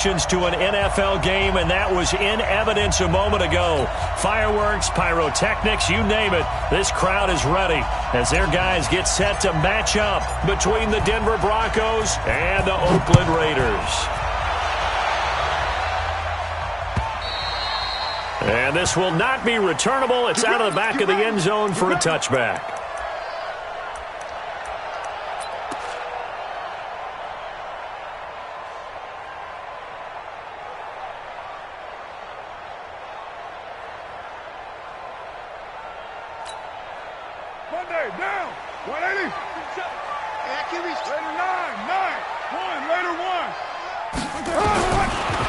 To an NFL game, and that was in evidence a moment ago. Fireworks, pyrotechnics, you name it. This crowd is ready as their guys get set to match up between the Denver Broncos and the Oakland Raiders. And this will not be returnable. It's out of the back of the end zone for a touchback. Down, 180. Raider 1.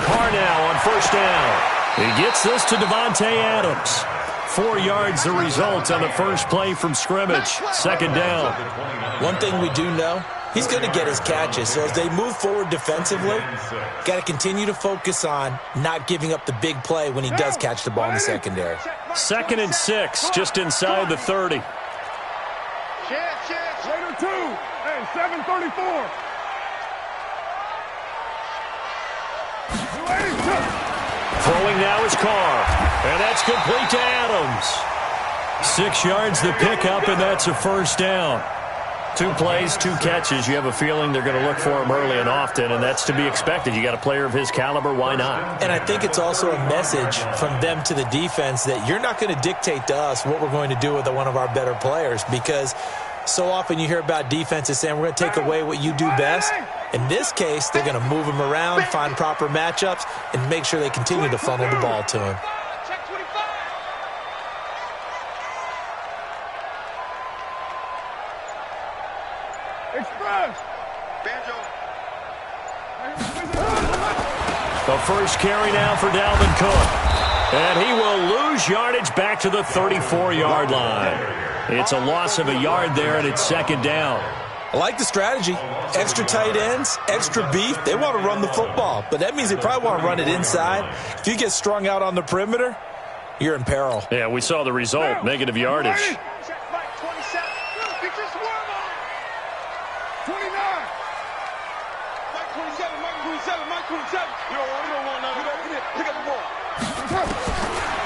Carr now on first down. He gets this to Devontae Adams. 4 yards the result on the first play from scrimmage. Second down. One thing we do know, he's going to get his catches. So as they move forward defensively, got to continue to focus on not giving up the big play when he does catch the ball in the secondary. 2nd and 6, just inside the 30. Raider 2, hey, 734. Throwing now is Carr, and that's complete to Adams. 6 yards the pickup, and that's a first down. 2 plays, 2 catches. You have a feeling they're going to look for him early and often, and that's to be expected. You got a player of his caliber, why not? And I think it's also a message from them to the defense that you're not going to dictate to us what we're going to do with one of our better players, because so often you hear about defenses saying we're going to take away what you do best. In this case, they're going to move him around, find proper matchups, and make sure they continue to funnel the ball to him. Express. The first carry now for Dalvin Cook. And he will lose yardage back to the 34-yard line. It's a loss of a yard there, and it's second down. I like the strategy. Extra tight ends, extra beef. They want to run the football, but that means they probably want to run it inside. If you get strung out on the perimeter, you're in peril. Yeah, we saw the result, negative yardage. 29.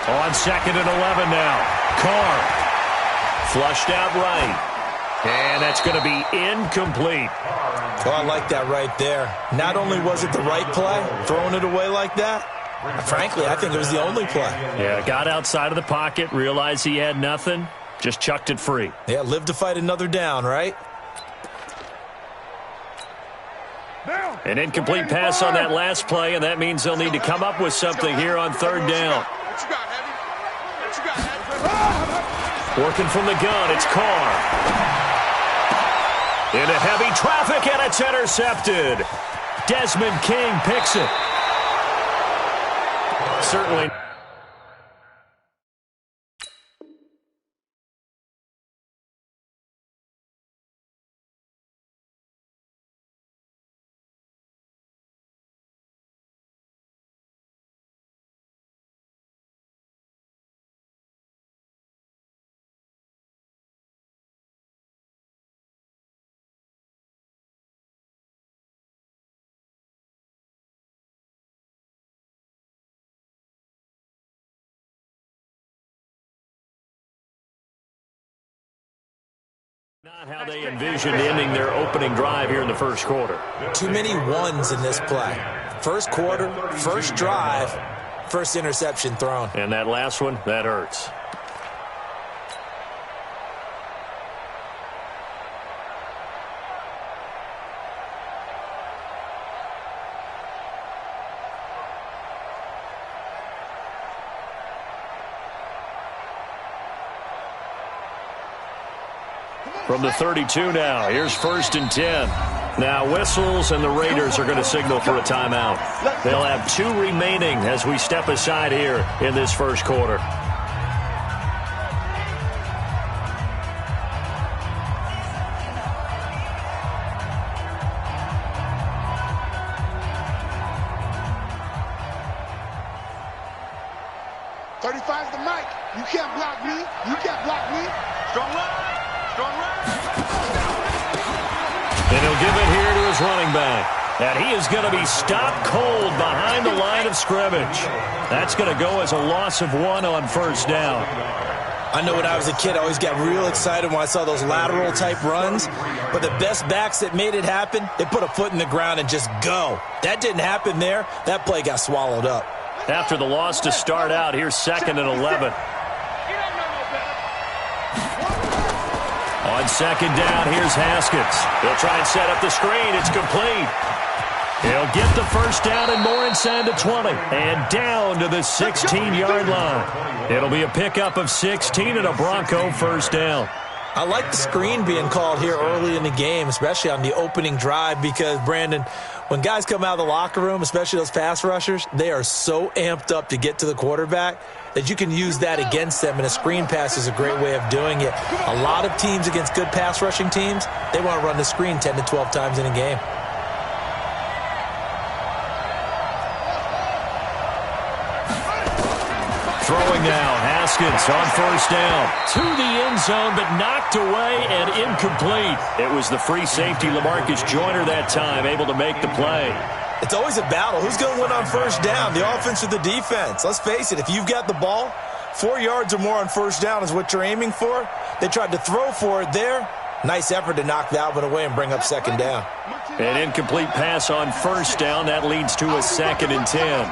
On 2nd and 11 now. Carr. Flushed out right. And that's going to be incomplete. Oh, I like that right there. Not only was it the right play, throwing it away like that, frankly, I think it was the only play. Yeah, got outside of the pocket, realized he had nothing, just chucked it free. Yeah, live to fight another down, right? An incomplete pass on that last play, and that means they'll need to come up with something here on third down. Working from the gun, it's Carr. Into heavy traffic, and it's intercepted. Desmond King picks it. Certainly. Not how they envisioned ending their opening drive here in the first quarter. Too many ones in this play. First quarter, first drive, first interception thrown. And that last one, that hurts. From the 32 now, here's 1st and 10. Now whistles, and the Raiders are going to signal for a timeout. They'll have 2 remaining as we step aside here in this first quarter. .35's the mic. You can't block me. You can't block me. Strong line. Strong line. And he'll give it here to his running back. And he is going to be stopped cold behind the line of scrimmage. That's going to go as a loss of 1 on first down. I know when I was a kid, I always got real excited when I saw those lateral-type runs. But the best backs that made it happen, they put a foot in the ground and just go. That didn't happen there. That play got swallowed up. After the loss to start out, here's 2nd and 11. On 2nd down, here's Haskins. He'll try and set up the screen. It's complete. He'll get the first down and more inside the 20. And down to the 16-yard line. It'll be a pickup of 16 and a Bronco first down. I like the screen being called here early in the game, especially on the opening drive, because, Brandon, when guys come out of the locker room, especially those pass rushers, they are so amped up to get to the quarterback that you can use that against them, and a screen pass is a great way of doing it. A lot of teams against good pass rushing teams, they want to run the screen 10 to 12 times in a game. Throwing now, Haskins on first down. To the end zone, but knocked away and incomplete. It was the free safety, LaMarcus Joyner, that time, able to make the play. It's always a battle. Who's going to win on first down, the offense or the defense? Let's face it, if you've got the ball, 4 yards or more on first down is what you're aiming for. They tried to throw for it there. Nice effort to knock that one away and bring up 2nd down. An incomplete pass on first down. That leads to a 2nd and 10.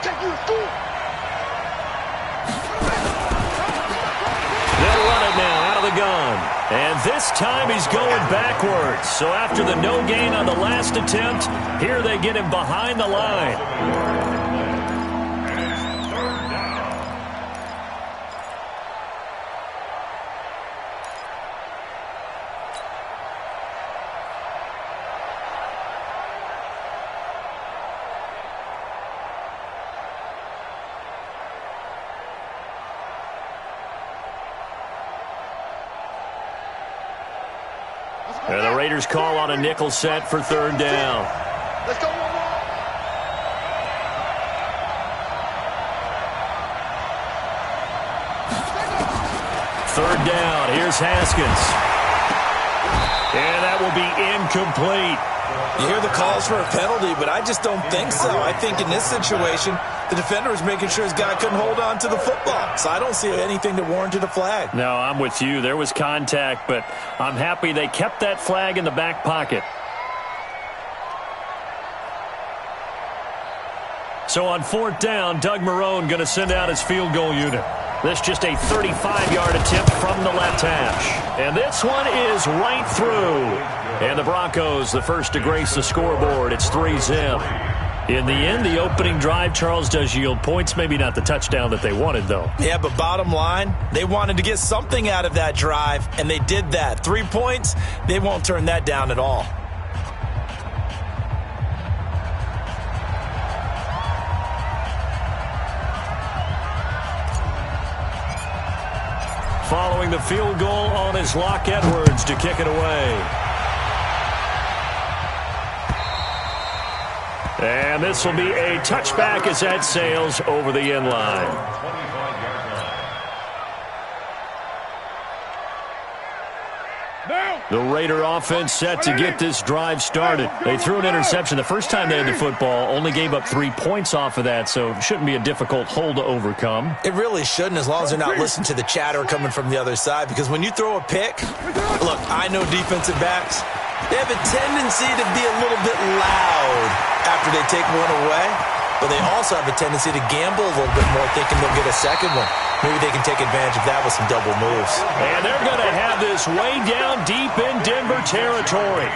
They'll run it now out of the gun. And this time he's going backwards. So after the no gain on the last attempt, here they get him behind the line. And the Raiders call on a nickel set for 3rd down. Let's go, Third down. Here's Haskins. And that will be incomplete. You hear the calls for a penalty, but I just don't think so. I think in this situation, the defender was making sure his guy couldn't hold on to the football. So I don't see anything that warranted a flag. No, I'm with you. There was contact, but I'm happy they kept that flag in the back pocket. So on 4th down, Doug Marrone going to send out his field goal unit. This just a 35-yard attempt from the left hash. And this one is right through. And the Broncos, the first to grace the scoreboard. It's 3-zip. In the end, the opening drive, Charles, does yield points. Maybe not the touchdown that they wanted, though. Yeah, but bottom line, they wanted to get something out of that drive, and they did that. 3 points, they won't turn that down at all. Following the field goal on his Locke Edwards to kick it away. And this will be a touchback as that sails over the end line. The Raider offense set to get this drive started. They threw an interception the first time they had the football, only gave up 3 points off of that, so it shouldn't be a difficult hole to overcome. It really shouldn't, as long as they're not listening to the chatter coming from the other side, because when you throw a pick, look, I know defensive backs, they have a tendency to be a little bit loud after they take one away, but they also have a tendency to gamble a little bit more, thinking they'll get a second one. Maybe they can take advantage of that with some double moves. And they're going to have this way down deep in Denver territory.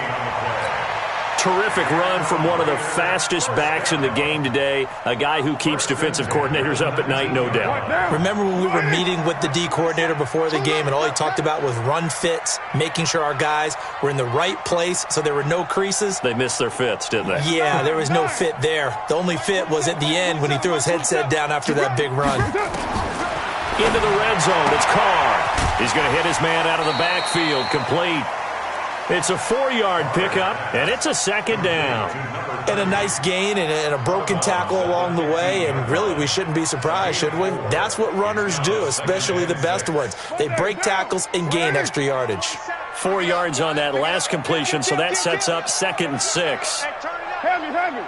Terrific run from one of the fastest backs in the game today, a guy who keeps defensive coordinators up at night, no doubt. Remember when we were meeting with the D coordinator before the game and all he talked about was run fits, making sure our guys were in the right place so there were no creases? They missed their fits, didn't they? Yeah, there was no fit there. The only fit was at the end when he threw his headset down after that big run. Into the red zone, it's Carr. He's going to hit his man out of the backfield, complete. It's a 4-yard pickup, and it's a 2nd down. And a nice gain and a broken tackle along the way, and really we shouldn't be surprised, should we? That's what runners do, especially the best ones. They break tackles and gain extra yardage. 4 yards on that last completion, so that sets up 2nd and 6. Heavy.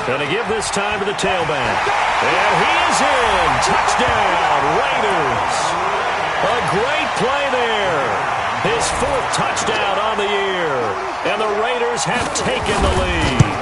Going to give this time to the tailback. And he is in. Touchdown, Raiders. A great play there. His 4th touchdown on the year. And the Raiders have taken the lead.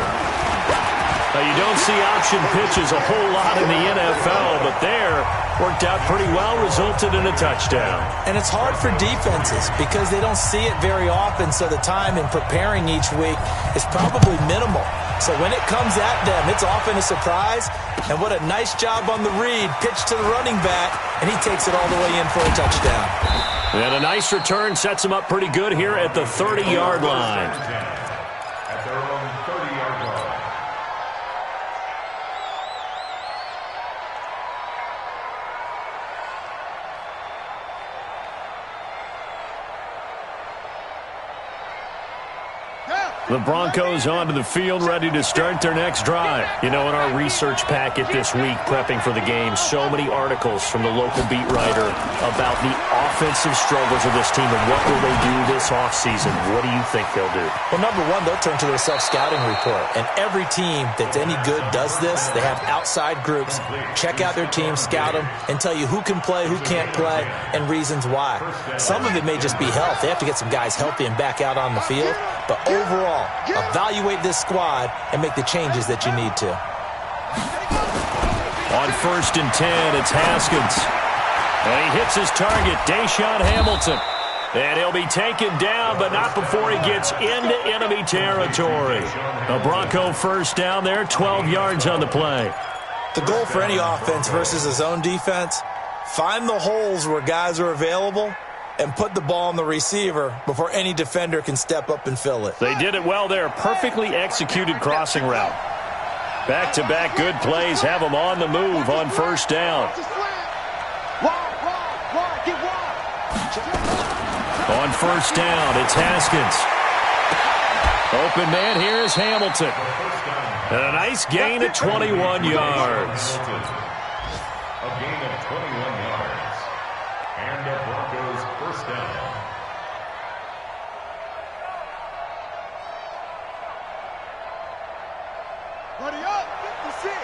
Now, you don't see option pitches a whole lot in the NFL, but there worked out pretty well, resulted in a touchdown. And it's hard for defenses because they don't see it very often, so the time in preparing each week is probably minimal. So when it comes at them, it's often a surprise. And what a nice job on the read. Pitch to the running back, and he takes it all the way in for a touchdown. And a nice return sets him up pretty good here at the 30-yard line. At their own 30-yard line. The Broncos onto the field, ready to start their next drive. You know, in our research packet this week, prepping for the game, so many articles from the local beat writer about the offensive struggles of this team and what will they do this offseason. What do you think they'll do? Well, number one, they'll turn to their self-scouting report. And every team that's any good does this. They have outside groups. Check out their team, scout them, and tell you who can play, who can't play, and reasons why. Some of it may just be health. They have to get some guys healthy and back out on the field. But overall, evaluate this squad and make the changes that you need to. On 1st and 10, it's Haskins. And he hits his target, Deshaun Hamilton. And he'll be taken down, but not before he gets into enemy territory. A Bronco first down there, 12 yards on the play. The goal for any offense versus a zone defense, find the holes where guys are available and put the ball on the receiver before any defender can step up and fill it. They did it well there. Perfectly executed crossing route. Back-to-back good plays have them on the move on 1st down. On 1st down, it's Haskins. Open man here is Hamilton. And a nice gain of 21 yards. A gain of 21 yards. And the Broncos first down. Ready up, 56.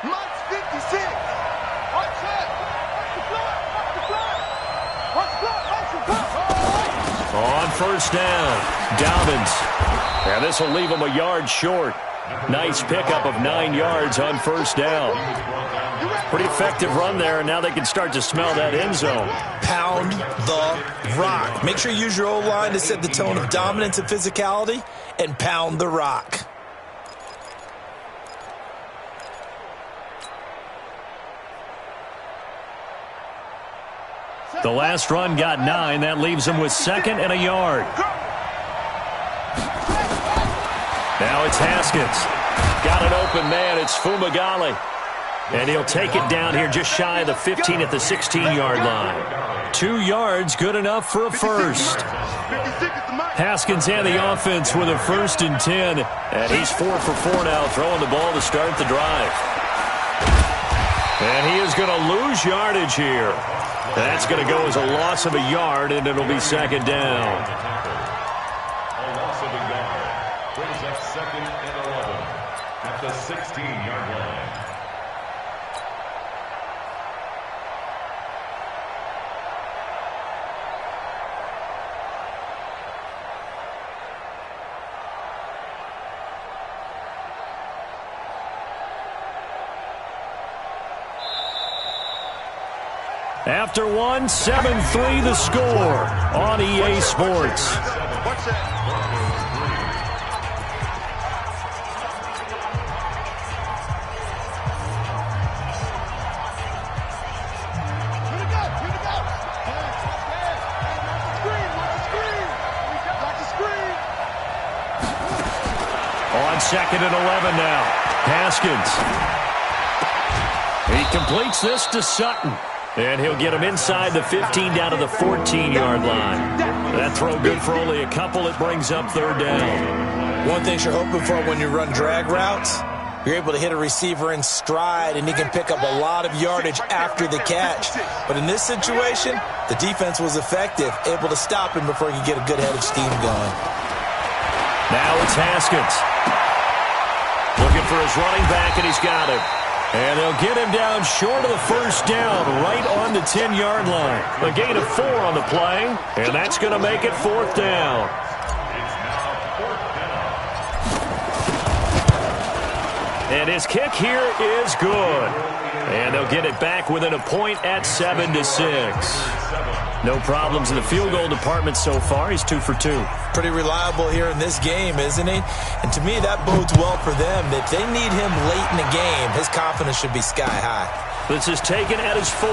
Mike's 56. Watch that. On 1st down, Dobbins. And this will leave him a yard short. Nice pickup of 9 yards on 1st down. Pretty effective run there, and now they can start to smell that end zone. Pound the rock. Make sure you use your O-line to set the tone of dominance and physicality, and pound the rock. The last run got 9. That leaves him with 2nd and a yard. Now it's Haskins. Got an open man. It's Fumagalli. And he'll take it down here just shy of the 15 at the 16-yard line. 2 yards, good enough for a first. Haskins and the offense with a 1st and 10. And he's 4 for 4 now, throwing the ball to start the drive. And he is going to lose yardage here. That's going to go as a loss of a yard, and it'll be 2nd down. A loss of a yard brings up 2nd and 11 at the 16-yard line. After one, 7-3 the score on EA Sports. On 2nd and 11 now, Haskins. He completes this to Sutton. And he'll get him inside the 15 down to the 14-yard line. That throw good for only a couple. It brings up 3rd down. One thing you're hoping for when you run drag routes, you're able to hit a receiver in stride, and he can pick up a lot of yardage after the catch. But in this situation, the defense was effective, able to stop him before he could get a good head of steam going. Now it's Haskins. Looking for his running back, and he's got him. And they'll get him down short of the first down, right on the 10-yard line. A gain of 4 on the play, and that's going to make it 4th down. And his kick here is good. And they'll get it back within a point at 7-6. No problems in the field goal department so far. He's 2 for 2. Pretty reliable here in this game, isn't he? And to me, that bodes well for them. If they need him late in the game, his confidence should be sky high. This is taken at his 4.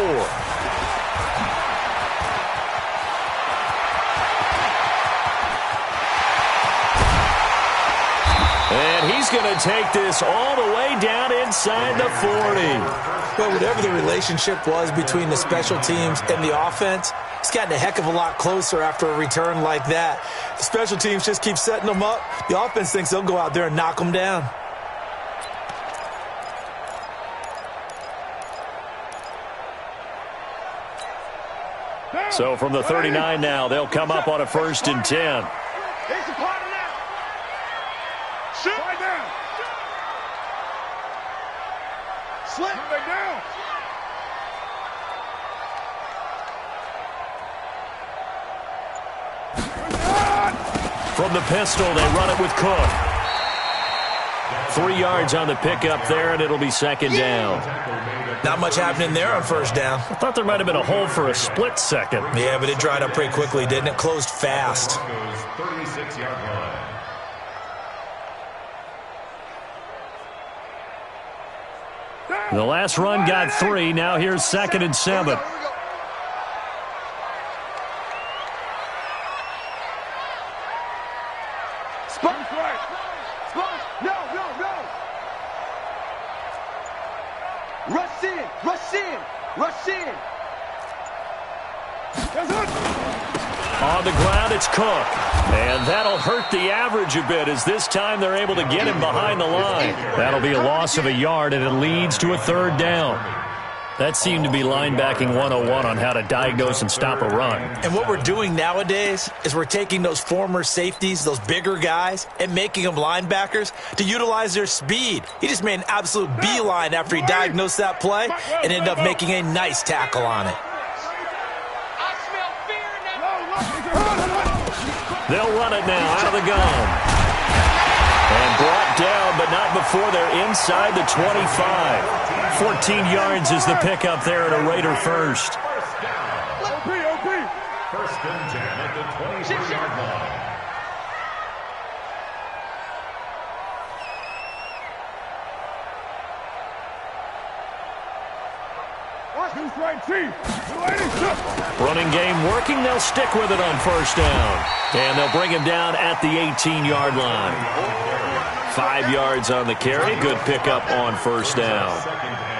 And he's going to take this all the way down inside the 40. Well, whatever the relationship was between the special teams and the offense, it's gotten a heck of a lot closer after a return like that. The special teams just keep setting them up. The offense thinks they'll go out there and knock them down. So from the 39 now, they'll come up on a 1st and 10. From the pistol, they run it with Cook. 3 yards on the pickup there, and it'll be 2nd down. Not much happening there on 1st down. I thought there might have been a hole for a split second. Yeah, but it dried up pretty quickly, didn't it? Closed fast. 36-yard line. The last run got 3. Now here's 2nd and 7. On the ground, it's Cook. And that'll hurt the average a bit, as this time they're able to get him behind the line. That'll be a loss of a yard, and it leads to a 3rd down. That seemed to be linebacking 101 on how to diagnose and stop a run. And what we're doing nowadays is we're taking those former safeties, those bigger guys, and making them linebackers to utilize their speed. He just made an absolute beeline after he diagnosed that play and ended up making a nice tackle on it. They'll run it now out of the gun. And brought down, but not before they're inside the 25. 14 yards is the pickup there at a Raider 1st. First and 10 at the 26-yard line. Running game working. They'll stick with it on 1st down. And they'll bring him down at the 18-yard line. 5 yards on the carry. Good pickup on 1st down.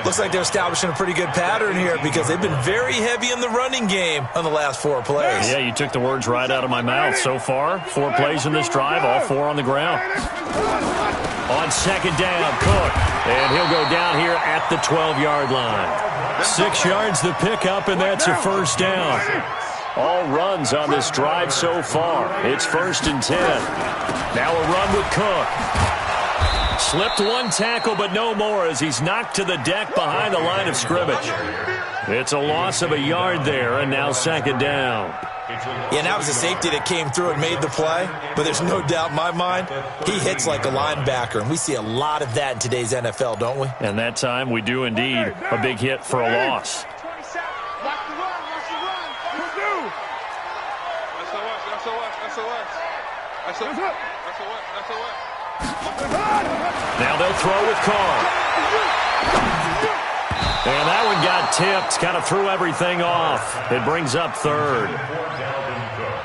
Looks like they're establishing a pretty good pattern here because they've been very heavy in the running game on the last 4 plays. Yeah, you took the words right out of my mouth. So far, 4 plays in this drive, all 4 on the ground. On 2nd down, Cook. And he'll go down here at the 12-yard line. 6 yards the pickup, and that's a 1st down. All runs on this drive so far. It's 1st and 10. Now a run with Cook. Slipped 1 tackle, but no more as he's knocked to the deck behind the line of scrimmage. It's a loss of a yard there, and now 2nd down. Yeah, and that was a safety that came through and made the play, but there's no doubt in my mind, he hits like a linebacker, and we see a lot of that in today's NFL, don't we? And that time we do indeed. A big hit for a loss. Now they'll throw with Carr. And that one got tipped, kind of threw everything off. It brings up 3rd.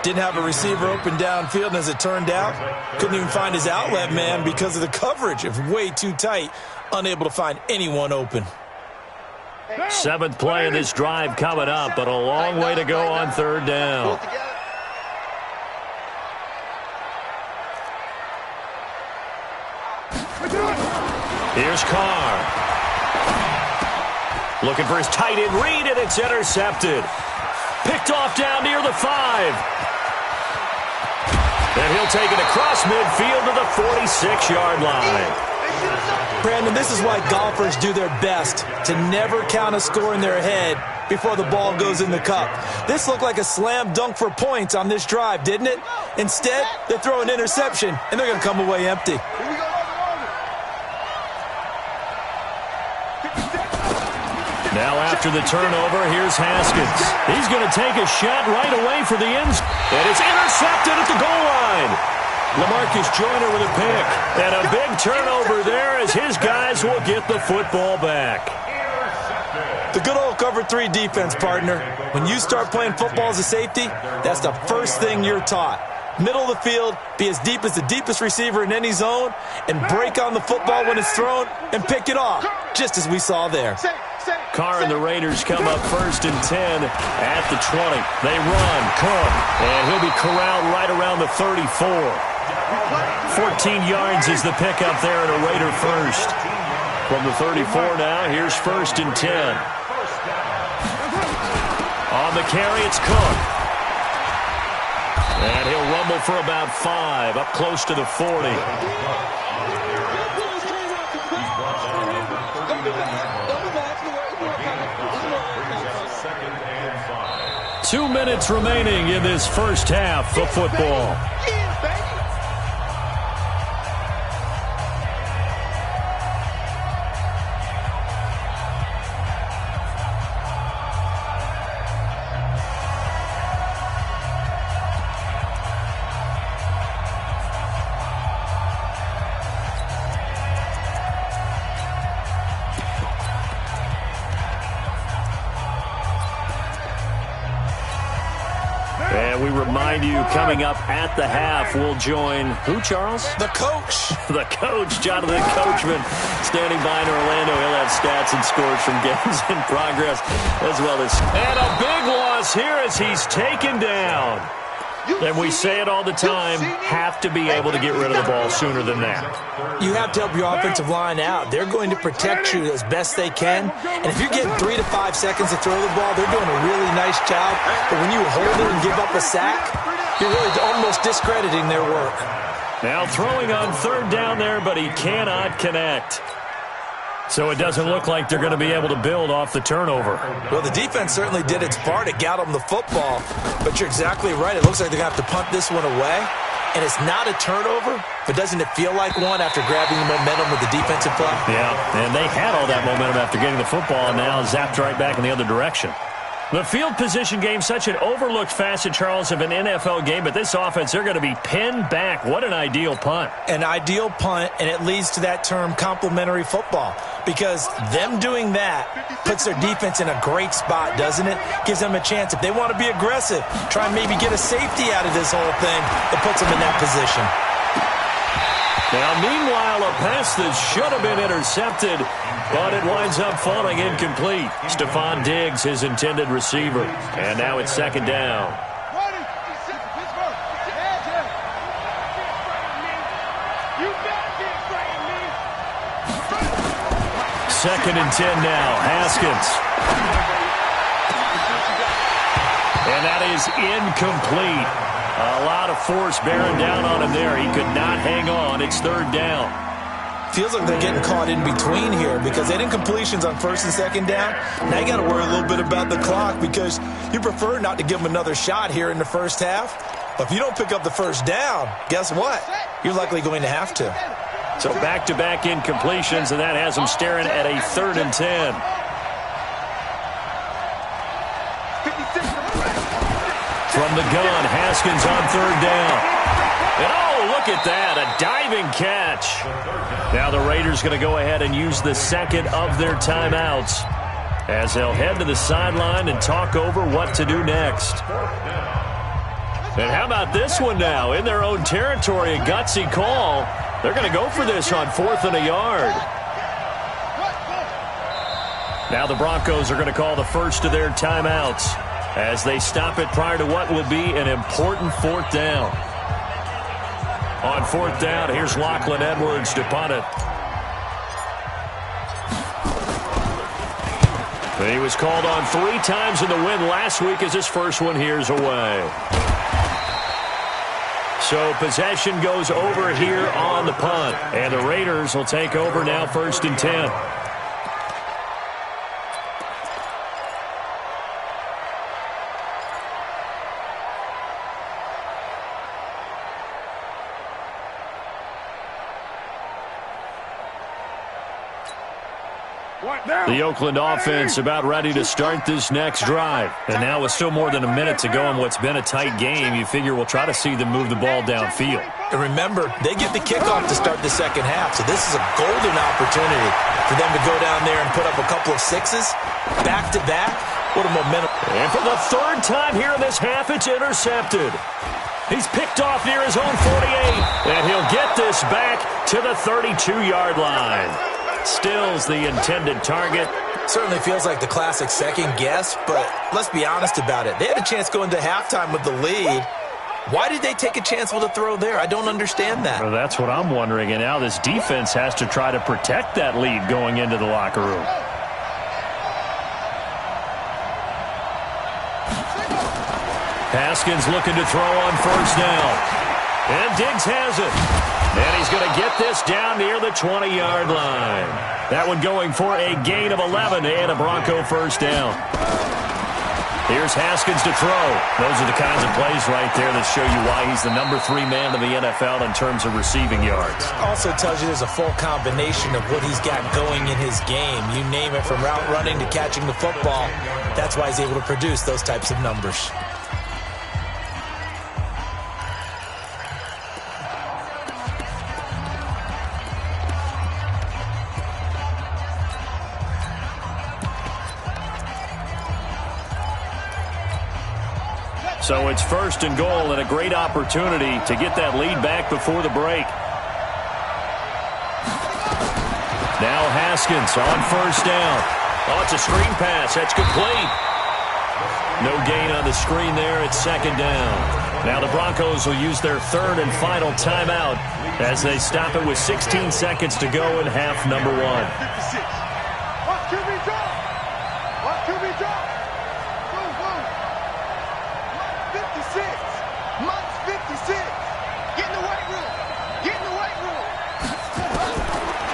Didn't have a receiver open downfield, and as it turned out, couldn't even find his outlet man because of the coverage. It was way too tight, unable to find anyone open. 7th play of this drive coming up, but a long way to go on 3rd down. Here's Carr. Looking for his tight end read, and it's intercepted. Picked off down near the 5. And he'll take it across midfield to the 46-yard line. Brandon, this is why golfers do their best to never count a score in their head before the ball goes in the cup. This looked like a slam dunk for points on this drive, didn't it? Instead, they throw an interception, and they're going to come away empty. Now after the turnover, here's Haskins. He's going to take a shot right away for the end zone. And it's intercepted at the goal line. LaMarcus Joyner with a pick. And a big turnover there as his guys will get the football back. The good old cover 3 defense, partner. When you start playing football as a safety, that's the first thing you're taught. Middle of the field, be as deep as the deepest receiver in any zone, and break on the football when it's thrown and pick it off, just as we saw there. Carr and the Raiders come up 1st and 10 at the 20. They run, Cook, and he'll be corralled right around the 34. 14 yards is the pickup there at a Raider first. From the 34 now, here's 1st and 10. On the carry, it's Cook. And he'll rumble for about 5, up close to the 40. 2 minutes remaining in this first half of football. And we remind you, coming up at the half, we'll join who, Charles? The coach. The coach, Jonathan Coachman, standing by in Orlando. He'll have stats and scores from games in progress, as well as... And a big loss here as he's taken down. And we say it all the time, have to be able to get rid of the ball sooner than that. You have to help your offensive line out. They're going to protect you as best they can. And if you're getting 3 to 5 seconds to throw the ball, they're doing a really nice job. But when you hold it and give up a sack, you're really almost discrediting their work. Now throwing on 3rd down there, but he cannot connect. So it doesn't look like they're going to be able to build off the turnover. Well, the defense certainly did its part to get them the football. But you're exactly right. It looks like they're going to have to punt this one away. And it's not a turnover, but doesn't it feel like one after grabbing the momentum with the defensive play? Yeah, and they had all that momentum after getting the football, and now zapped right back in the other direction. The field position game, such an overlooked facet, Charles, of an NFL game, but this offense, they're going to be pinned back. What an ideal punt. An ideal punt, and it leads to that term complementary football, because them doing that puts their defense in a great spot, doesn't it? Gives them a chance. If they want to be aggressive, try and maybe get a safety out of this whole thing, it puts them in that position. Now, meanwhile, a pass that should have been intercepted, but it winds up falling incomplete. Stephon Diggs, his intended receiver. And now it's 2nd down. 2nd and 10 now. Haskins. And that is incomplete. A lot of force bearing down on him there. He could not hang on. It's 3rd down. Feels like they're getting caught in between here because they didn't completions on 1st and 2nd down. Now you got to worry a little bit about the clock because you prefer not to give them another shot here in the first half. But if you don't pick up the 1st down, guess what? You're likely going to have to. So back-to-back incompletions, and that has them staring at a 3rd and 10. From the gun, Haskins on 3rd down. And oh, look at that, a diving catch. Now the Raiders going to go ahead and use the 2nd of their timeouts as they'll head to the sideline and talk over what to do next. And how about this one now? In their own territory, a gutsy call. They're going to go for this on 4th and a yard. Now the Broncos are going to call the first of their timeouts as they stop it prior to what will be an important 4th down. On 4th down, here's Lachlan Edwards to punt it. He was called on 3 times in the win last week as his first one here's away. So possession goes over here on the punt. And the Raiders will take over now, 1st and 10. The Oakland offense about ready to start this next drive. And now with still more than a minute to go in what's been a tight game, you figure we'll try to see them move the ball downfield. And remember, they get the kickoff to start the second half, so this is a golden opportunity for them to go down there and put up a couple of sixes, back-to-back. What a momentum. And for the 3rd time here in this half, it's intercepted. He's picked off near his own 48, and he'll get this back to the 32-yard line. Stills the intended target. Certainly feels like the classic second guess, but let's be honest about it. They had a chance going to halftime with the lead. Why did they take a chance with a throw there? I don't understand that. Well, that's what I'm wondering, and now this defense has to try to protect that lead going into the locker room. Haskins looking to throw on 1st down. And Diggs has it. And he's going to get this down near the 20-yard line. That one going for a gain of 11 and a Bronco 1st down. Here's Haskins to throw. Those are the kinds of plays right there that show you why he's the number 3 man in the NFL in terms of receiving yards. Also tells you there's a full combination of what he's got going in his game. You name it, from route running to catching the football. That's why he's able to produce those types of numbers. So it's 1st and goal and a great opportunity to get that lead back before the break. Now Haskins on 1st down. Oh, it's a screen pass. That's complete. No gain on the screen there. It's 2nd down. Now the Broncos will use their 3rd and final timeout as they stop it with 16 seconds to go in half number 1. What can we do? What can we do? Move, move. 56. Mike's 56. Get in the weight room. Get in the weight room.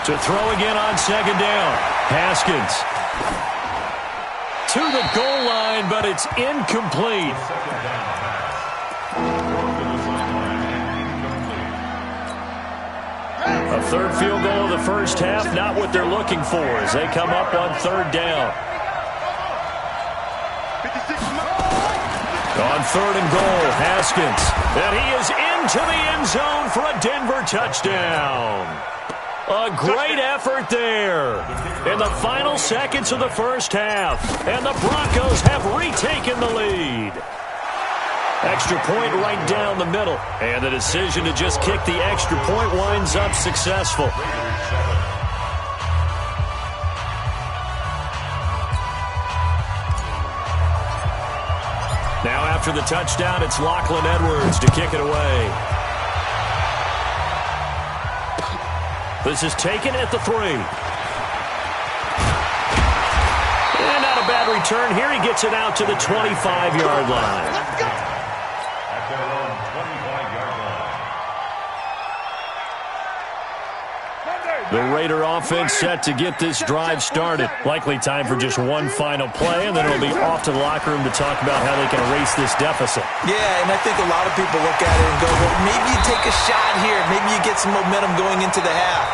To throw again on 2nd down. Haskins to the goal line, but it's incomplete. A 3rd field goal of the 1st half, not what they're looking for as they come up on 3rd down. On 3rd and goal, Haskins. And he is into the end zone for a Denver touchdown. A great effort there in the final seconds of the 1st half. And the Broncos have retaken the lead. Extra point right down the middle. And the decision to just kick the extra point winds up successful. Now after the touchdown, it's Lachlan Edwards to kick it away. This is taken at the 3. And not a bad return here. He gets it out to the 25-yard line. Let's go. At their own 25-yard line. The Raider offense set to get this drive started. Likely time for just one final play, and then it'll be off to the locker room to talk about how they can erase this deficit. Yeah, and I think a lot of people look at it and go, well, maybe you take a shot here. Maybe you get some momentum going into the half.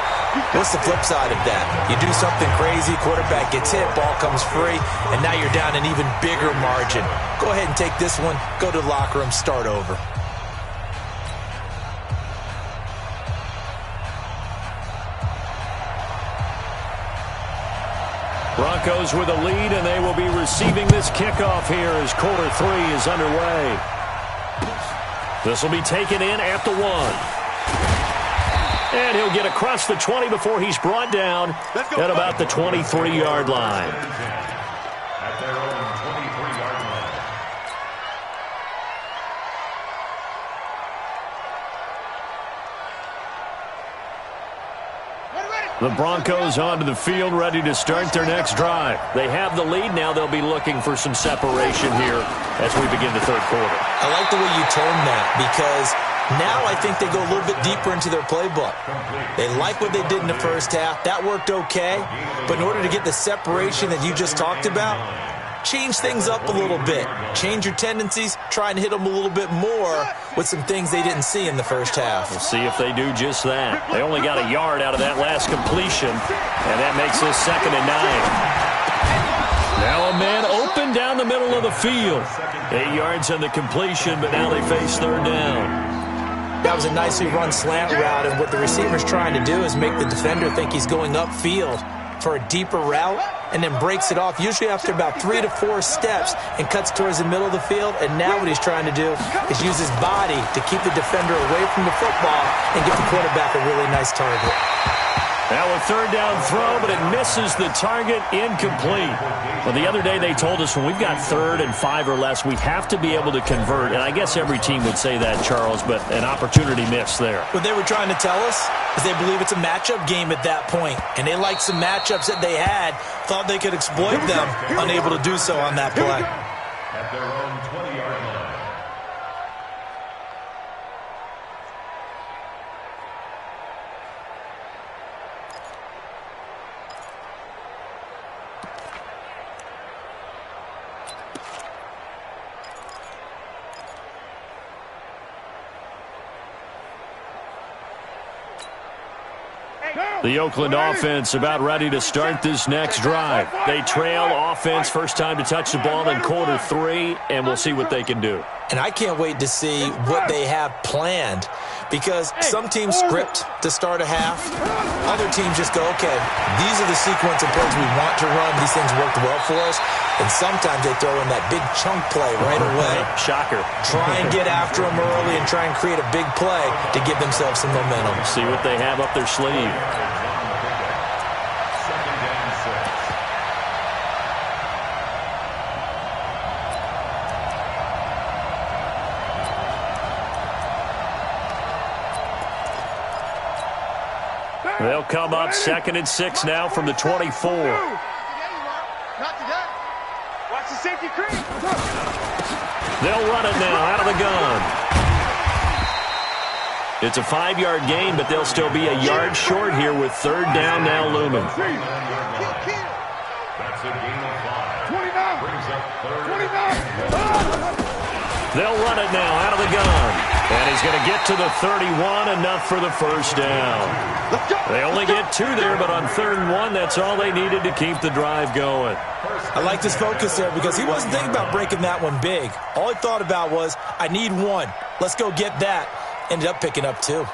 What's the flip side of that? You do something crazy, quarterback gets hit, ball comes free, and now you're down an even bigger margin. Go ahead and take this one, go to the locker room, start over. Broncos with a lead, and they will be receiving this kickoff here as quarter 3 is underway. This will be taken in at the 1. And he'll get across the 20 before he's brought down at about the 23-yard line. At their own 23-yard line. The Broncos onto the field, ready to start their next drive. They have the lead. Now they'll be looking for some separation here as we begin the 3rd quarter. I like the way you term that, because Now I think they go a little bit deeper into their playbook. They like what they did in the first half. That worked okay. But in order to get the separation that you just talked about, change things up a little bit. Change your tendencies. Try and hit them a little bit more with some things they didn't see in the first half. We'll see if they do just that. They only got a yard out of that last completion, and that makes this 2nd and 9. Now a man open down the middle of the field. 8 yards on the completion, but now they face 3rd down. That was a nicely run slant route, and what the receiver's trying to do is make the defender think he's going upfield for a deeper route, and then breaks it off, usually after about 3 to 4 steps, and cuts towards the middle of the field. And now what he's trying to do is use his body to keep the defender away from the football and get the quarterback a really nice target. Now a 3rd down throw, but it misses the target, incomplete. Well, the other day they told us when we've got 3rd and 5 or less, we have to be able to convert. And I guess every team would say that, Charles, but an opportunity missed there. What they were trying to tell us is they believe it's a matchup game at that point. And they liked some matchups that they had, thought they could exploit them, unable to do so on that play. At their own 20-yard line. The Oakland offense about ready to start this next drive. They trail offense, first time to touch the ball in quarter 3, and we'll see what they can do. And I can't wait to see what they have planned, because some teams script to start a half. Other teams just go, okay, these are the sequence of plays we want to run. These things worked well for us. And sometimes they throw in that big chunk play right away. Shocker. Try and get after them early and try and create a big play to give themselves some momentum. See what they have up their sleeve. They'll come up 2nd and 6 now from the 24. Not today. Watch the safety creep. They'll run it now out of the gun. It's a 5-yard gain, but they'll still be a yard short here with 3rd down now looming. That's a gain of 5. 29. Brings up 3rd. 29. They'll run it now out of the gun. And he's going to get to the 31, enough for the first down. They only get 2 there, but on 3rd and 1, that's all they needed to keep the drive going. I like his focus there because he wasn't thinking about breaking that one big. All he thought about was, I need 1. Let's go get that. Ended up picking up 2.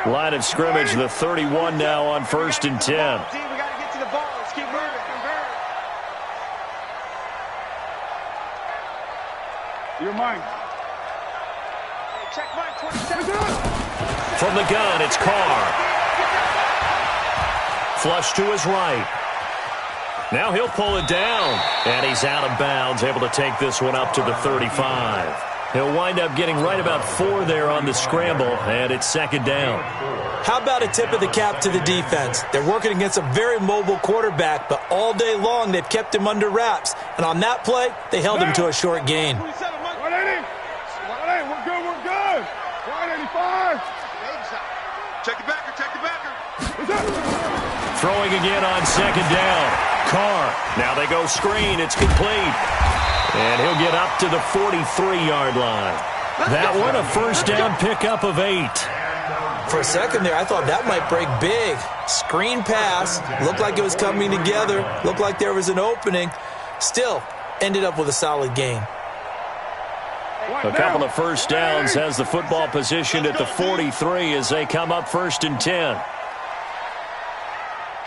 Line of scrimmage, the 31 now on 1st and 10. We got to get to the ball. Let's keep moving. You're mine. Check mine, 27. From the gun, it's Carr. Flush to his right. Now he'll pull it down. And he's out of bounds, able to take this one up to the 35. He'll wind up getting right about 4 there on the scramble, and it's 2nd down. How about a tip of the cap to the defense? They're working against a very mobile quarterback, but all day long they've kept him under wraps. And on that play, they held him to a short gain. 180. 180. We're good. We're good. 185. Check the backer. Check the backer. Throwing again on 2nd down. Carr. Now they go screen. It's complete. And he'll get up to the 43-yard line. That one, a first down pickup of 8. For a second there, I thought that might break big. Screen pass. Looked like it was coming together. Looked like there was an opening. Still, ended up with a solid gain. A couple of first downs, has the football positioned at the 43 as they come up 1st and 10.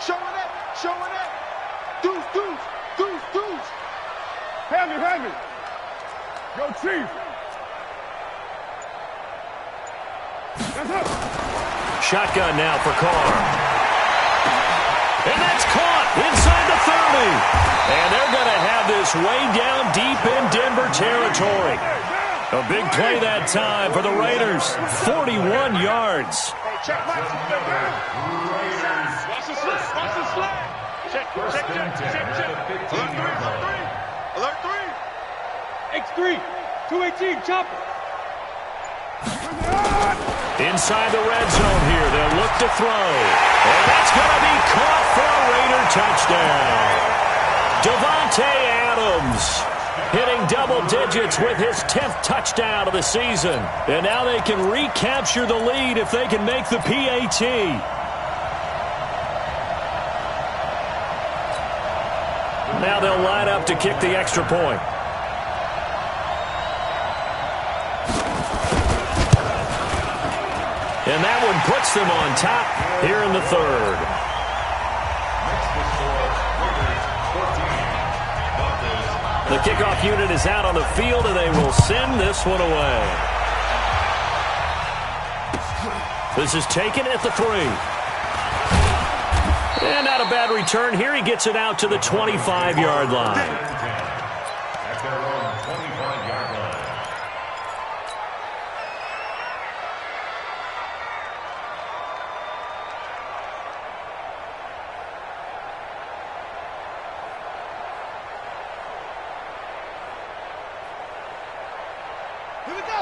Showing it. Deuce. Hand me. Go, Chief. That's up. Shotgun now for Carr. And that's caught inside the 30. And they're going to have this way down deep in Denver territory. A big play that time for the Raiders. 41 yards. Hey, check Mike. Watch the slip. Check. Alert 3. X3. 218. Chopper. Inside the red zone here, they'll look to throw. And that's going to be caught for a Raider touchdown. Davante Adams hitting double digits with his 10th touchdown of the season. And now they can recapture the lead if they can make the PAT. Now they'll line up to kick the extra point. And that one puts them on top here in the third. The kickoff unit is out on the field, and they will send this one away. This is taken at the 3. And not a bad return here. He gets it out to the 25-yard line. At their own 25-yard line.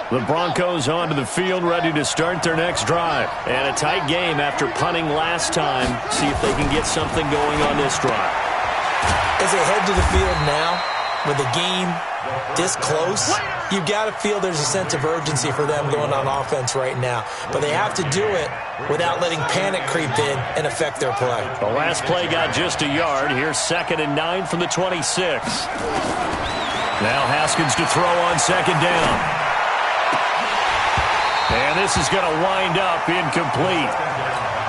The Broncos onto the field, ready to start their next drive. And a tight game after punting last time. See if they can get something going on this drive. As they head to the field now, with the game this close, you've got to feel there's a sense of urgency for them going on offense right now. But they have to do it without letting panic creep in and affect their play. The last play got just a yard. Here's 2nd and 9 from the 26. Now Haskins to throw on 2nd down. And this is going to wind up incomplete.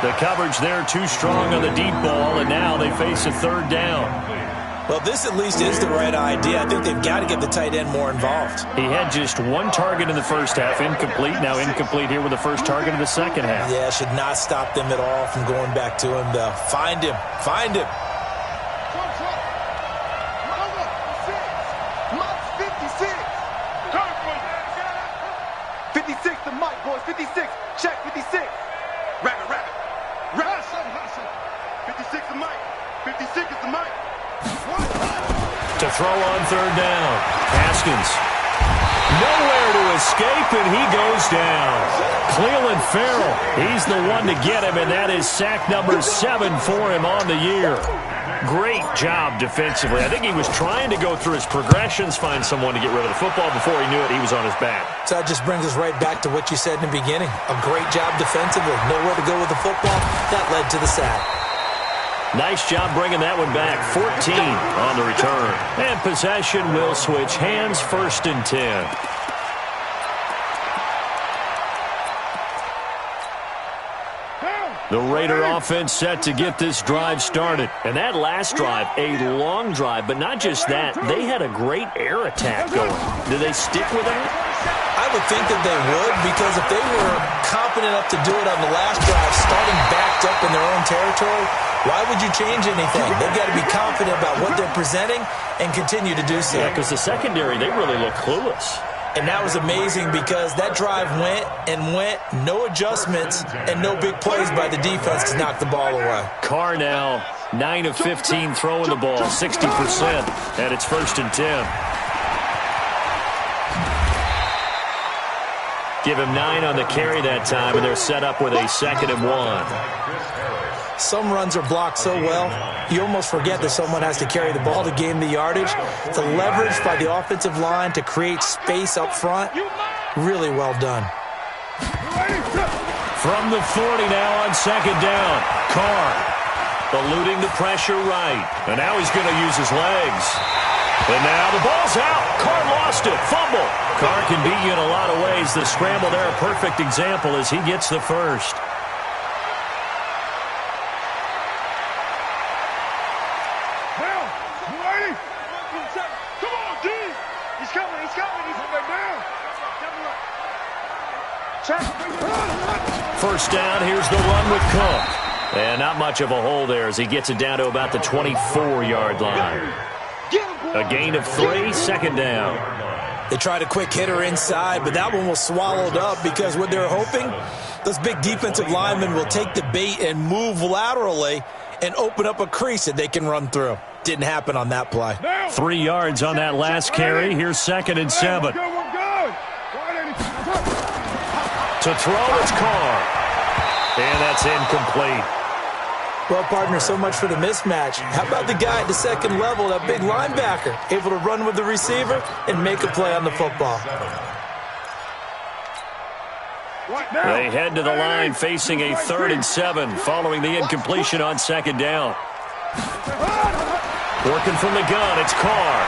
The coverage there too strong on the deep ball, and now they face a 3rd down. Well, this at least is the right idea. I think they've got to get the tight end more involved. He had just 1 target in the first half, incomplete. Now incomplete here with the first target of the second half. Yeah, should not stop them at all from going back to him, though. Find him. Find him. 56, check 56. Rabbit. 56 the mic. 56 is the mic. To throw on 3rd down. Haskins. Nowhere to escape, and he goes down. Cleveland Farrell, he's the one to get him, and that is sack number 7 for him on the year. Great job defensively. I think he was trying to go through his progressions, find someone to get rid of the football. Before he knew it, he was on his back. So that just brings us right back to what you said in the beginning. A great job defensively. Nowhere to go with the football. That led to the sack. Nice job bringing that one back. 14 on the return. And possession will switch hands. 1st and 10. The Raider offense set to get this drive started. And that last drive, a long drive, but not just that. They had a great air attack going. Do they stick with that? I would think that they would, because if they were confident enough to do it on the last drive, starting backed up in their own territory, why would you change anything? They've got to be confident about what they're presenting and continue to do so. Yeah, because the secondary, they really look clueless. And that was amazing because that drive went, no adjustments, and no big plays by the defense to knock the ball away. Carr now, 9 of 15 throwing the ball, 60%, and it's 1st and 10. Give him 9 on the carry that time, and they're set up with a 2nd and 1. Some runs are blocked so well, you almost forget that someone has to carry the ball to gain the yardage. The leverage by the offensive line to create space up front, really well done. From the 40 now on 2nd down. Carr eluding the pressure right. And now he's going to use his legs. And now the ball's out. Carr lost it. Fumble. Carr can beat you in a lot of ways. The scramble there, a perfect example as he gets the first. First down, here's the run with Cook. And not much of a hole there as he gets it down to about the 24-yard line. A gain of 3, 2nd down. They tried a quick hitter inside, but that one was swallowed up because what they're hoping, those big defensive linemen will take the bait and move laterally and open up a crease that they can run through. Didn't happen on that play. 3 yards on that last carry. Here's 2nd and 7. To throw, it's Carr. And that's incomplete. Well, partner, so much for the mismatch. How about the guy at the second level, that big linebacker, able to run with the receiver and make a play on the football? They head to the line facing a 3rd and 7 following the incompletion on 2nd down. Working from the gun, it's Carr.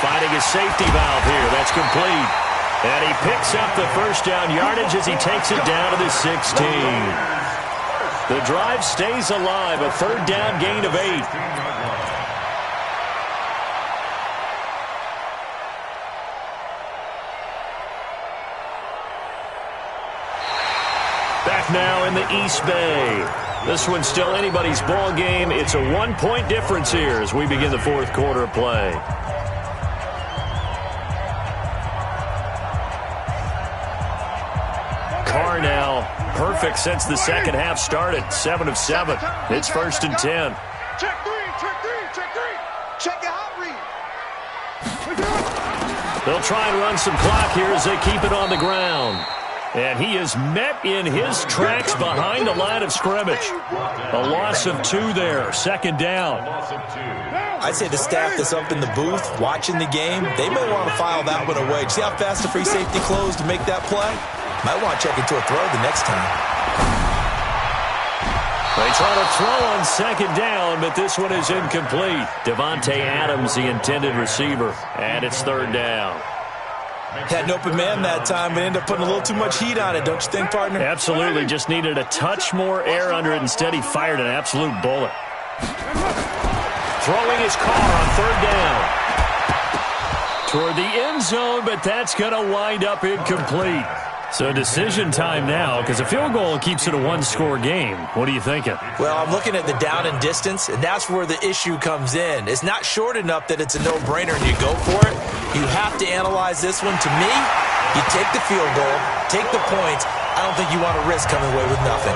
Finding a safety valve here. That's complete. And he picks up the first down yardage as he takes it down to the 16. The drive stays alive. A 3rd down gain of 8. Back now in the East Bay. This one's still anybody's ball game. It's a 1-point difference here as we begin the 4th quarter of play. Carr now perfect since the second half started. 7 of 7. It's 1st and 10. Check three. Check your hot read. They'll try and run some clock here as they keep it on the ground. And he is met in his tracks behind the line of scrimmage. A loss of 2 there. 2nd down. I'd say the staff that's up in the booth watching the game, they may want to file that one away. See how fast the free safety closed to make that play? Might want to check into a throw the next time. They try to throw on 2nd down, but this one is incomplete. Devontae Adams, the intended receiver, and it's 3rd down. Had an open man that time, but ended up putting a little too much heat on it, don't you think, partner? Absolutely. Just needed a touch more air under it. Instead, he fired an absolute bullet. Throwing his Carr on 3rd down. Toward the end zone, but that's going to wind up incomplete. So decision time now, because a field goal keeps it a 1-score game. What are you thinking? Well, I'm looking at the down and distance, and that's where the issue comes in. It's not short enough that it's a no-brainer and you go for it. You have to analyze this one. To me, you take the field goal, take the points. I don't think you want to risk coming away with nothing.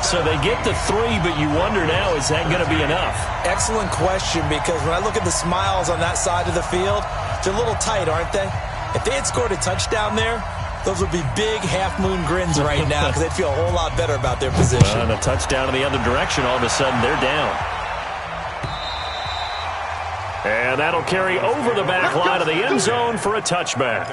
So they get the 3, but you wonder now, is that going to be enough? Excellent question, because when I look at the smiles on that side of the field, they're a little tight, aren't they? If they had scored a touchdown there, those would be big half-moon grins right now because they'd feel a whole lot better about their position. And a touchdown in the other direction, all of a sudden they're down. And that'll carry over the back line of the end zone for a touchback.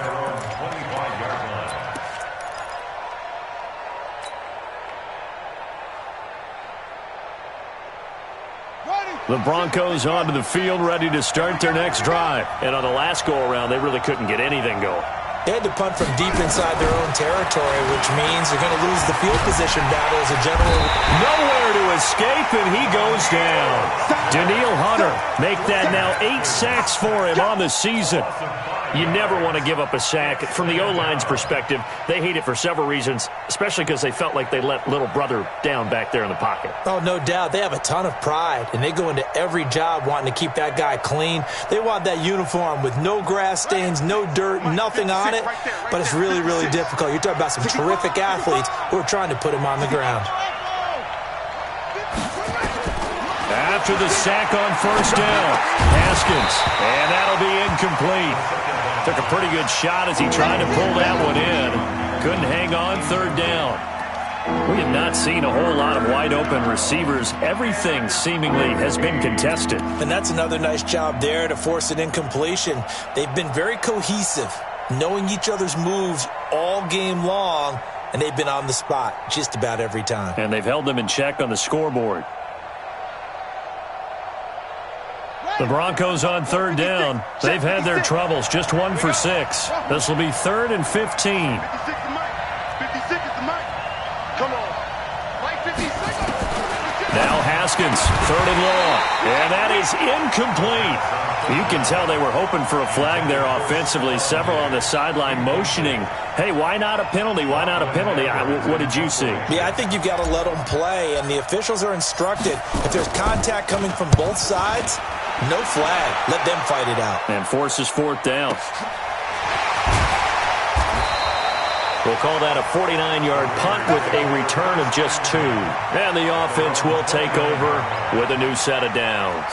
The Broncos onto the field, ready to start their next drive. And on the last go-around, they really couldn't get anything going. They had to punt from deep inside their own territory, which means they're going to lose the field position battle as a general. Nowhere to escape, and he goes down. Daniil Hunter make that now 8 sacks for him on the season. You never want to give up a sack. From the O-line's perspective, they hate it for several reasons, especially because they felt like they let little brother down back there in the pocket. Oh, no doubt. They have a ton of pride, and they go into every job wanting to keep that guy clean. They want that uniform with no grass stains, no dirt, nothing on it, but it's really, really difficult. You're talking about some terrific athletes who are trying to put him on the ground. After the sack on 1st down, Haskins, and that'll be incomplete. Took a pretty good shot as he tried to pull that one in. Couldn't hang on 3rd down. We have not seen a whole lot of wide-open receivers. Everything seemingly has been contested. And that's another nice job there to force an incompletion. They've been very cohesive, knowing each other's moves all game long, and they've been on the spot just about every time. And they've held them in check on the scoreboard. The Broncos on 3rd down. They've had their troubles, just 1 for 6. This will be 3rd and 15. 56 is the mic. Come on. Mike 56. Now Haskins, 3rd and long. And that is incomplete. You can tell they were hoping for a flag there offensively. Several on the sideline motioning. Hey, why not a penalty? Why not a penalty? What did you see? Yeah, I think you've got to let them play, and the officials are instructed. If there's contact coming from both sides, no flag. Let them fight it out. And forces 4th down. We'll call that a 49-yard punt with a return of just 2. And the offense will take over with a new set of downs.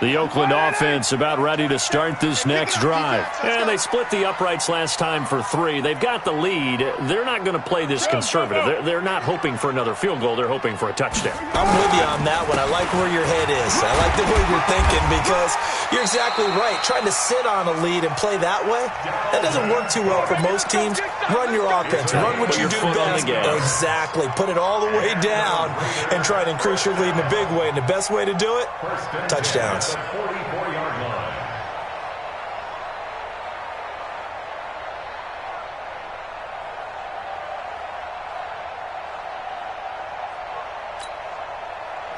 The Oakland offense about ready to start this next drive. And they split the uprights last time for 3. They've got the lead. They're not going to play this conservative. They're not hoping for another field goal. They're hoping for a touchdown. I'm with you on that one. I like where your head is. I like the way you're thinking because you're exactly right. Trying to sit on a lead and play that way, that doesn't work too well for most teams. Run your offense. Run what you do best. Exactly. Put it all the way down and try to increase your lead in a big way. And the best way to do it, touchdowns. 44-yard line.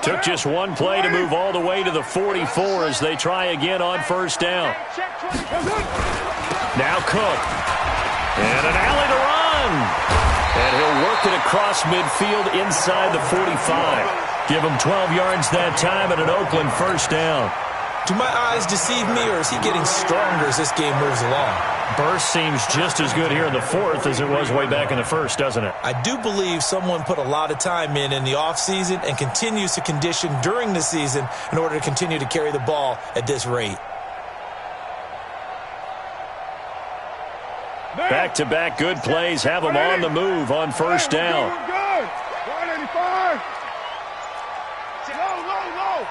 Took just one play to move all the way to the 44 as they try again on first down. Now Cook. And an alley to run. And he'll work it across midfield inside the 45. Give him 12 yards that time and an Oakland first down. Do my eyes deceive me, or is he getting stronger as this game moves along? Burst seems just as good here in the 4th as it was way back in the 1st, doesn't it? I do believe someone put a lot of time in the offseason and continues to condition during the season in order to continue to carry the ball at this rate. Back-to-back good plays have them on the move on first down. We're good. 185. Low.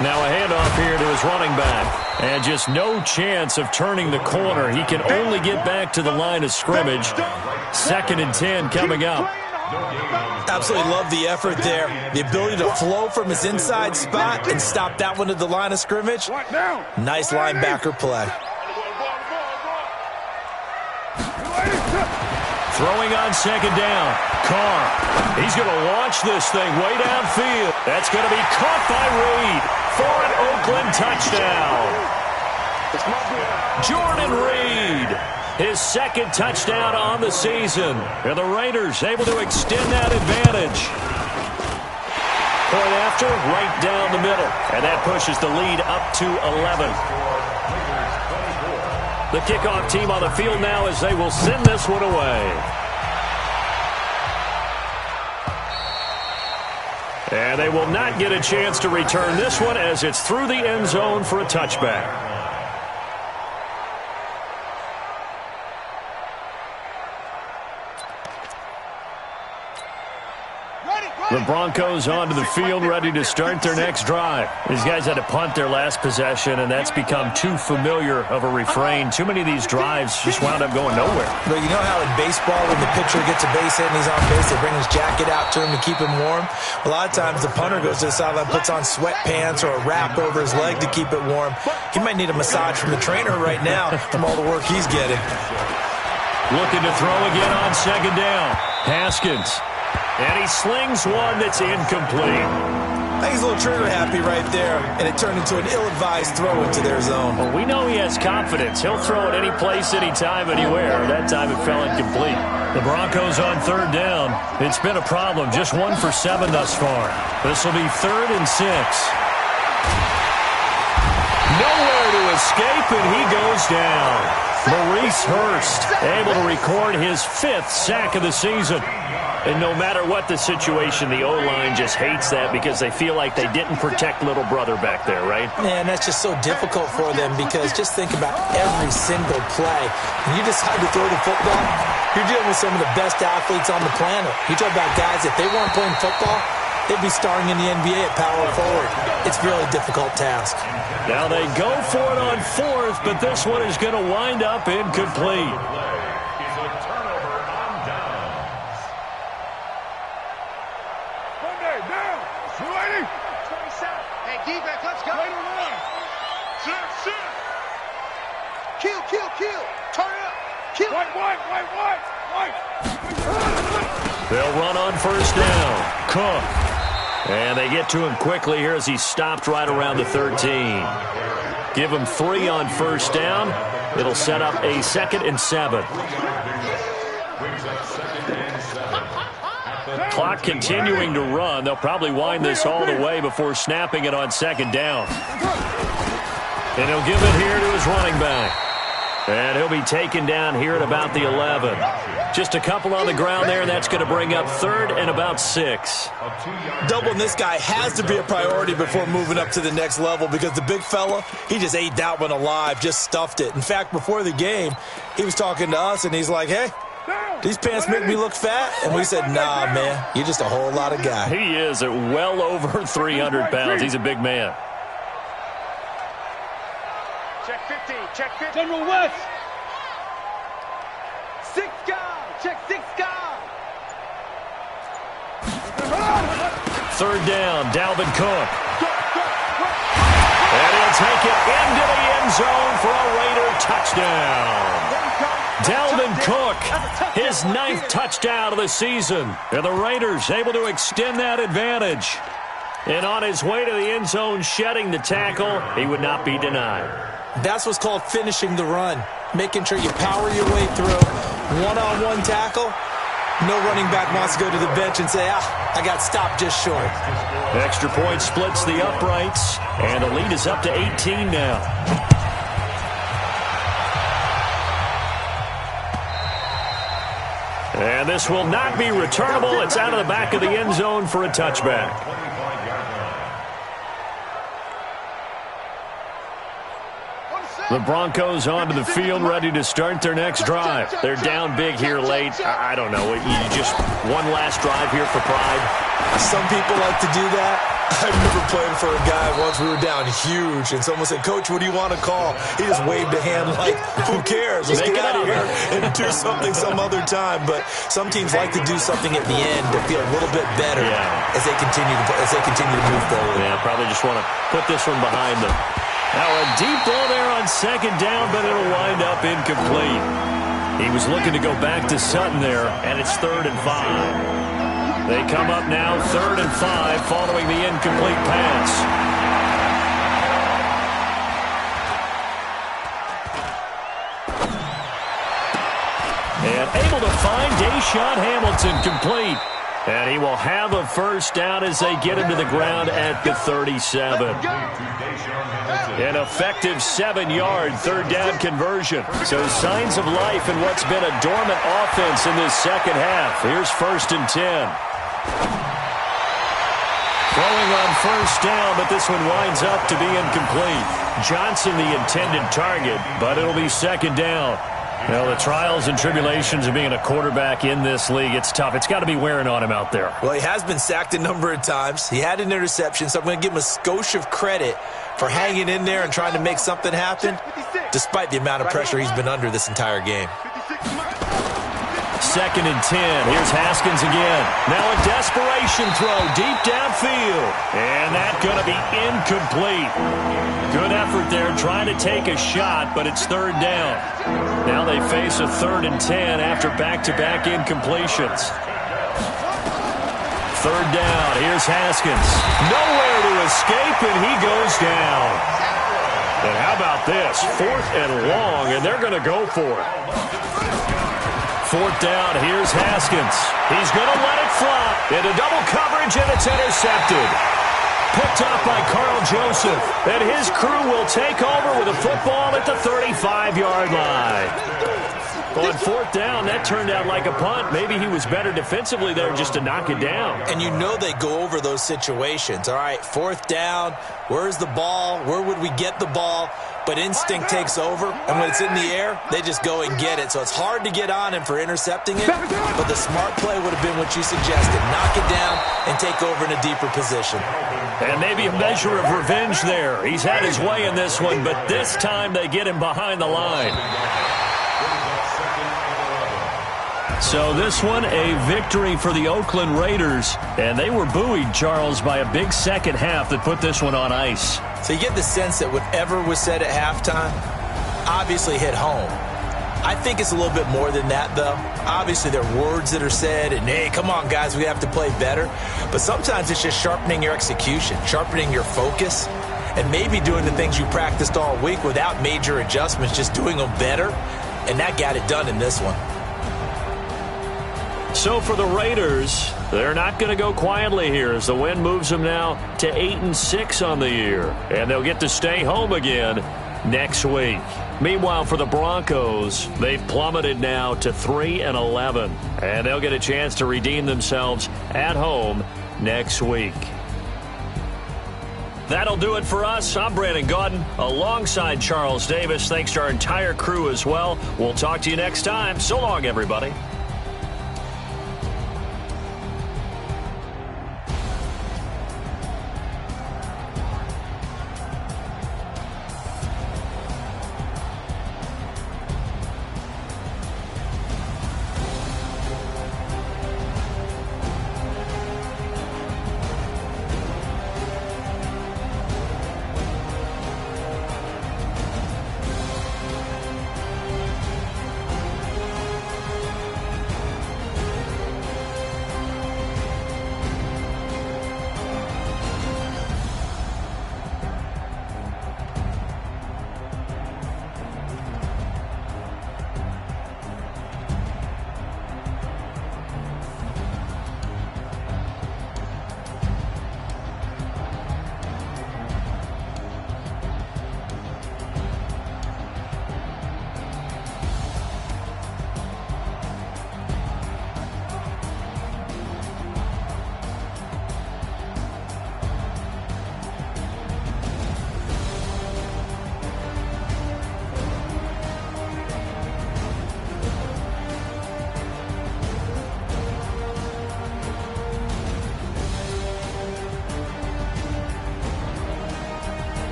Now a handoff here to his running back. And just no chance of turning the corner. He can only get back to the line of scrimmage. 2nd and 10 coming up. Absolutely love the effort there. The ability to flow from his inside spot and stop that one at the line of scrimmage. Nice linebacker play. Throwing on 2nd down. Carr. He's going to launch this thing way downfield. That's going to be caught by Reed for an Oakland touchdown. Jordan Reed, his 2nd touchdown on the season. And the Raiders able to extend that advantage. Point after, right down the middle. And that pushes the lead up to 11. The kickoff team on the field now as they will send this one away. And they will not get a chance to return this one as it's through the end zone for a touchback. The Broncos onto the field, ready to start their next drive. These guys had to punt their last possession, and that's become too familiar of a refrain. Too many of these drives just wound up going nowhere. But you know how in baseball, when the pitcher gets a base hit and he's on base, they bring his jacket out to him to keep him warm? A lot of times the punter goes to the sideline, puts on sweatpants or a wrap over his leg to keep it warm. He might need a massage from the trainer right now from all the work he's getting. Looking to throw again on 2nd down. Haskins. And he slings one that's incomplete. I think he's a little trigger happy right there, and it turned into an ill-advised throw into their zone. Well, we know he has confidence. He'll throw it any place, anytime, anywhere. That time it fell incomplete. The Broncos on 3rd down. It's been a problem. Just 1 for 7 thus far. This will be 3rd and 6. Nowhere to escape, and he goes down. Maurice Hurst able to record his 5th sack of the season. And no matter what the situation, the O-line just hates that because they feel like they didn't protect little brother back there, right? Man, that's just so difficult for them because just think about every single play. When you decide to throw the football, you're dealing with some of the best athletes on the planet. You talk about guys, if they weren't playing football, they'd be starring in the NBA at power forward. It's a really difficult task. Now they go for it on 4th, but this one is going to wind up incomplete. They'll run on 1st down. Cook. And they get to him quickly here as he stopped right around the 13. Give him 3 on 1st down. It'll set up a 2nd and 7. Clock continuing to run. They'll probably wind this all the way before snapping it on 2nd down. And he'll give it here to his running back. And he'll be taken down here at about the 11. Just a couple on the ground there, and that's going to bring up 3rd and about 6. Doubling this guy has to be a priority before moving up to the next level because the big fella, he just ate that one alive, just stuffed it. In fact, before the game, he was talking to us, and he's like, hey, these pants make me look fat? And we said, nah, man, you're just a whole lot of guy. He is at well over 300 pounds. He's a big man. Check 50, check 50. General West. 6 guard, check 6 guard. 3rd down, Dalvin Cook. And he'll take it into the end zone for a Raider touchdown. Dalvin Cook, his 9th touchdown of the season. And the Raiders able to extend that advantage. And on his way to the end zone, shedding the tackle, he would not be denied. That's what's called finishing the run, making sure you power your way through. One-on-one tackle, no running back wants to go to the bench and say, I got stopped just short. Extra point splits the uprights, and the lead is up to 18 now. And this will not be returnable. It's out of the back of the end zone for a touchback. The Broncos onto the field, ready to start their next drive. They're down big here late. I don't know. You just one last drive here for pride. Some people like to do that. I remember playing for a guy once. We were down huge, and someone said, Coach, what do you want to call? He just waved a hand like, who cares? Let's get out of here and do something some other time. But some teams like to do something at the end to feel a little bit better as they continue to move forward. Yeah, probably just want to put this one behind them. Now a deep ball there on 2nd down, but it'll wind up incomplete. He was looking to go back to Sutton there, and it's 3rd and 5. They come up now 3rd and 5 following the incomplete pass. And able to find Deshaun Hamilton complete. And he will have a 1st down as they get him to the ground at the 37. An effective 7-yard 3rd down conversion. So signs of life in what's been a dormant offense in this second half. Here's 1st and 10. Throwing on 1st down, but this one winds up to be incomplete. Johnson the intended target, but it'll be 2nd down. You know, the trials and tribulations of being a quarterback in this league, it's tough. It's got to be wearing on him out there. Well, he has been sacked a number of times. He had an interception, so I'm going to give him a skosh of credit for hanging in there and trying to make something happen, despite the amount of pressure he's been under this entire game. 2nd and 10. Here's Haskins again. Now a desperation throw deep downfield. And that's going to be incomplete. Good effort there trying to take a shot, but it's 3rd down. Now they face a 3rd and 10 after back-to-back incompletions. 3rd down. Here's Haskins. Nowhere to escape, and he goes down. And how about this? 4th and long, and they're going to go for it. 4th down, here's Haskins. He's going to let it fly. Into double coverage, and it's intercepted. Picked up by Carl Joseph. And his crew will take over with a football at the 35-yard line. On 4th down, that turned out like a punt. Maybe he was better defensively there just to knock it down. And you know they go over those situations. All right, 4th down, where's the ball? Where would we get the ball? But instinct takes over, and when it's in the air, they just go and get it. So it's hard to get on him for intercepting it, but the smart play would have been what you suggested. Knock it down and take over in a deeper position. And maybe a measure of revenge there. He's had his way in this one, but this time they get him behind the line. So this one, a victory for the Oakland Raiders. And they were buoyed, Charles, by a big second half that put this one on ice. So you get the sense that whatever was said at halftime obviously hit home. I think it's a little bit more than that, though. Obviously, there are words that are said, and, hey, come on, guys, we have to play better. But sometimes it's just sharpening your execution, sharpening your focus, and maybe doing the things you practiced all week without major adjustments, just doing them better. And that got it done in this one. So for the Raiders, they're not going to go quietly here as the win moves them now to 8-6 on the year. And they'll get to stay home again next week. Meanwhile, for the Broncos, they've plummeted now to 3-11, and they'll get a chance to redeem themselves at home next week. That'll do it for us. I'm Brandon Gaudin alongside Charles Davis. Thanks to our entire crew as well. We'll talk to you next time. So long, everybody.